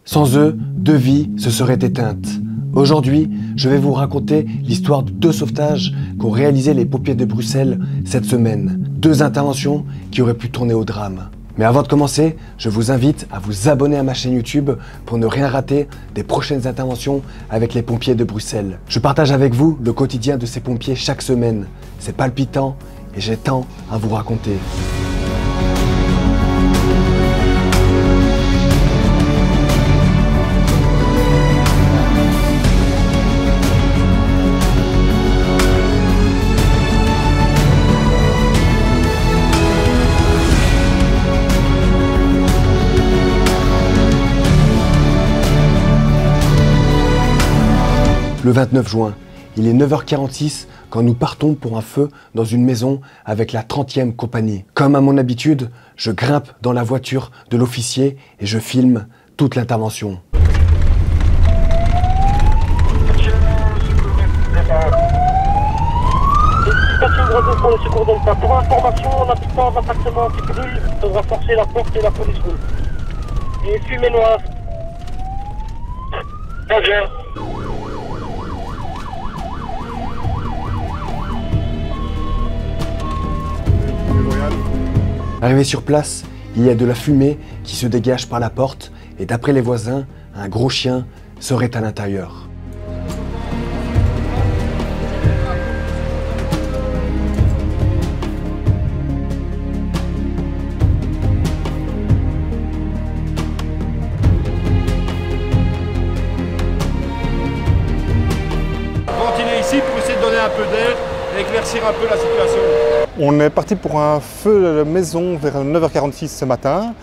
Sans eux, 2 vies se seraient éteintes. Aujourd'hui, je vais vous raconter l'histoire de 2 sauvetages qu'ont réalisé les pompiers de Bruxelles cette semaine. 2 interventions qui auraient pu tourner au drame. Mais avant de commencer, je vous invite à vous abonner à ma chaîne YouTube pour ne rien rater des prochaines interventions avec les pompiers de Bruxelles. Je partage avec vous le quotidien de ces pompiers chaque semaine. C'est palpitant et j'ai tant à vous raconter. Le 29 juin, il est 9h46 quand nous partons pour un feu dans une maison avec la 30e compagnie. Comme à mon habitude, je grimpe dans la voiture de l'officier et je filme toute l'intervention. Pour le secours Delta. Pour information, on habite dans un appartement qui brûle, on va forcer la porte et la police roule. Et fumée noire. Très bien. Arrivé sur place, il y a de la fumée qui se dégage par la porte et d'après les voisins, un gros chien serait à l'intérieur. Continuer ici pour essayer de donner un peu d'aide et éclaircir un peu la situation. On est parti pour un feu de maison vers 9h46 ce matin.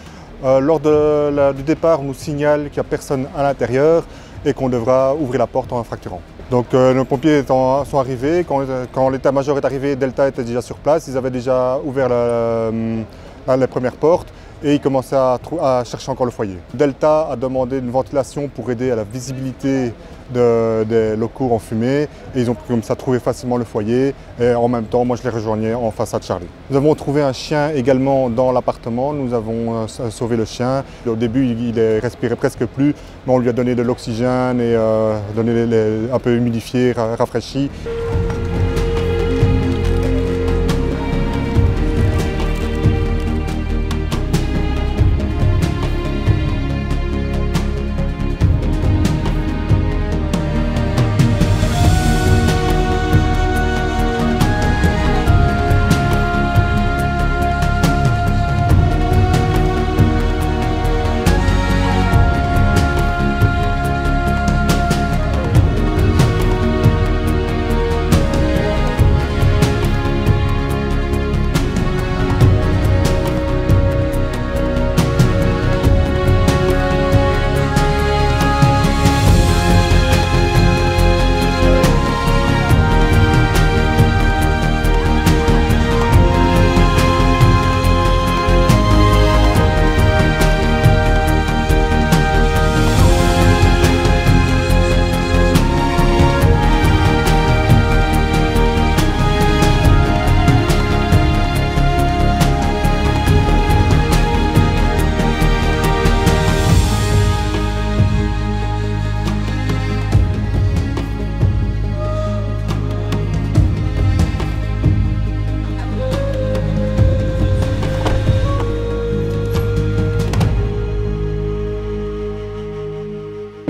Lors du départ, on nous signale qu'il n'y a personne à l'intérieur et qu'on devra ouvrir la porte en fracturant. Donc nos pompiers sont arrivés. Quand l'état-major est arrivé, Delta était déjà sur place. Ils avaient déjà ouvert les premières portes et ils commençaient à chercher encore le foyer. Delta a demandé une ventilation pour aider à la visibilité des locaux en fumée et ils ont pu comme ça trouver facilement le foyer et en même temps moi je les rejoignais en façade Charlie. Nous avons trouvé un chien également dans l'appartement, nous avons sauvé le chien. Au début il respirait presque plus mais on lui a donné de l'oxygène et donné un peu humidifié, rafraîchi.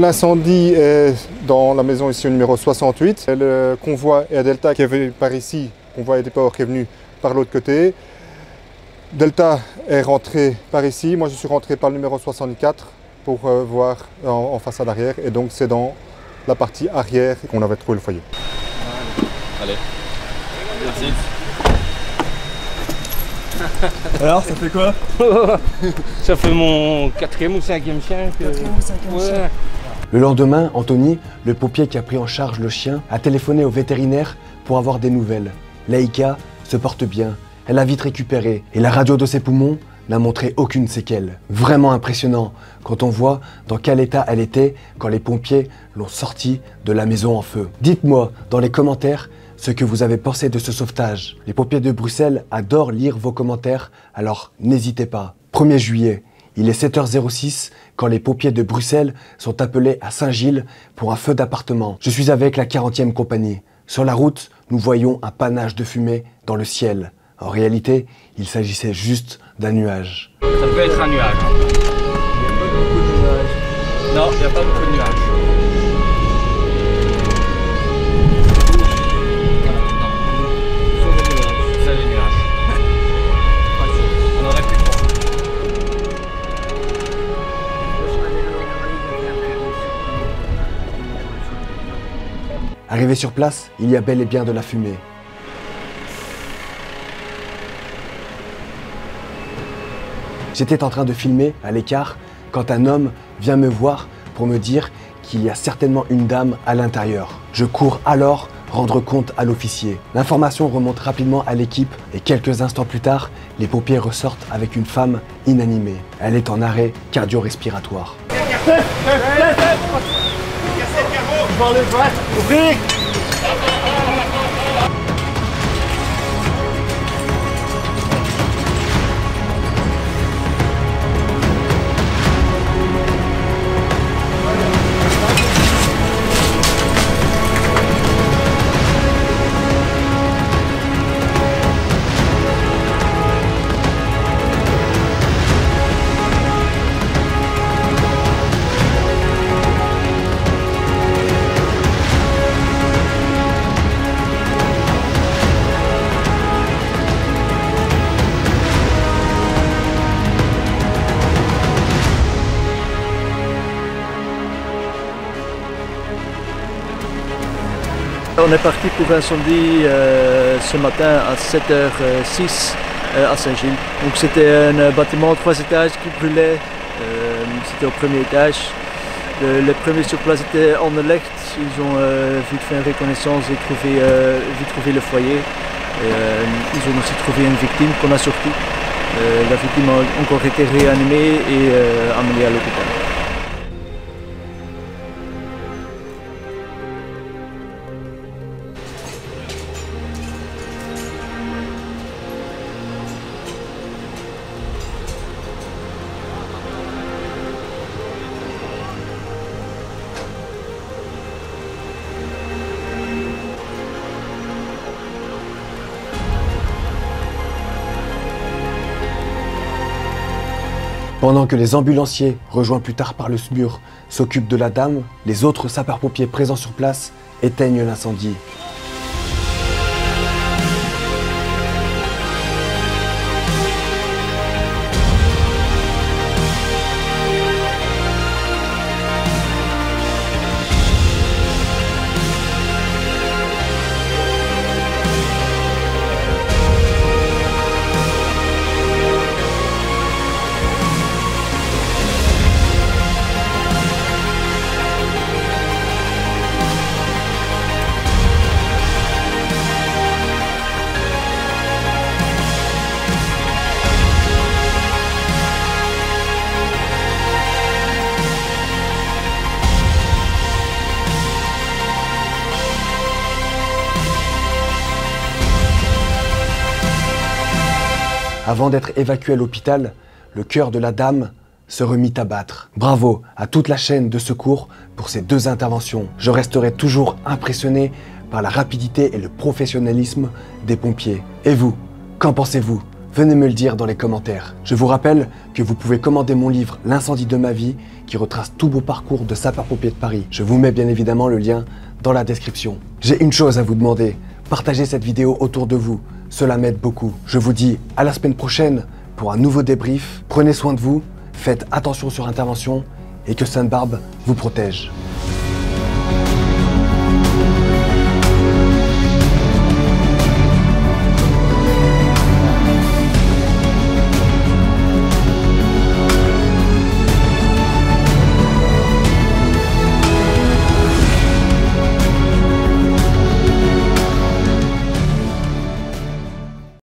L'incendie est dans la maison ici au numéro 68. Le convoi est à Delta qui est venu par ici, le convoi Eddie Power qui est venu par l'autre côté. Delta est rentré par ici, moi je suis rentré par le numéro 64 pour voir en façade arrière et donc c'est dans la partie arrière qu'on avait trouvé le foyer. Allez, merci. Alors, ça fait quoi? Ça fait mon 4e ou 5e chien. Ouais. Le lendemain, Anthony, le pompier qui a pris en charge le chien, a téléphoné au vétérinaire pour avoir des nouvelles. Laïka se porte bien, elle a vite récupéré et la radio de ses poumons n'a montré aucune séquelle. Vraiment impressionnant quand on voit dans quel état elle était quand les pompiers l'ont sortie de la maison en feu. Dites-moi dans les commentaires ce que vous avez pensé de ce sauvetage. Les pompiers de Bruxelles adorent lire vos commentaires, alors n'hésitez pas. 1er juillet, Il est 7h06 quand les pompiers de Bruxelles sont appelés à Saint-Gilles pour un feu d'appartement. Je suis avec la 40e compagnie. Sur la route, nous voyons un panache de fumée dans le ciel. En réalité, il s'agissait juste d'un nuage. Ça peut être un nuage. Non, il n'y a pas beaucoup de nuages. C'est des nuages. On aurait pu croire. Arrivé sur place, il y a bel et bien de la fumée. J'étais en train de filmer à l'écart quand un homme vient me voir pour me dire qu'il y a certainement une dame à l'intérieur. Je cours alors rendre compte à l'officier. L'information remonte rapidement à l'équipe et quelques instants plus tard, les pompiers ressortent avec une femme inanimée. Elle est en arrêt cardio-respiratoire. On est parti pour incendie ce matin à 7h06 à Saint-Gilles. Donc c'était un bâtiment de 3 étages qui brûlait. C'était au premier étage. Les premiers sur place étaient en alerte. Ils ont vite fait une reconnaissance et vite trouvé le foyer. Ils ont aussi trouvé une victime qu'on a sortie. La victime a encore été réanimée et amenée à l'hôpital. Pendant que les ambulanciers, rejoints plus tard par le SMUR, s'occupent de la dame, les autres sapeurs-pompiers présents sur place éteignent l'incendie. Avant d'être évacué à l'hôpital, le cœur de la dame se remit à battre. Bravo à toute la chaîne de secours pour ces 2 interventions. Je resterai toujours impressionné par la rapidité et le professionnalisme des pompiers. Et vous, qu'en pensez-vous? Venez me le dire dans les commentaires. Je vous rappelle que vous pouvez commander mon livre L'incendie de ma vie qui retrace tout beau parcours de sapeur-pompier de Paris. Je vous mets bien évidemment le lien dans la description. J'ai une chose à vous demander. Partagez cette vidéo autour de vous. Cela m'aide beaucoup. Je vous dis à la semaine prochaine pour un nouveau débrief. Prenez soin de vous, faites attention sur intervention et que Sainte-Barbe vous protège.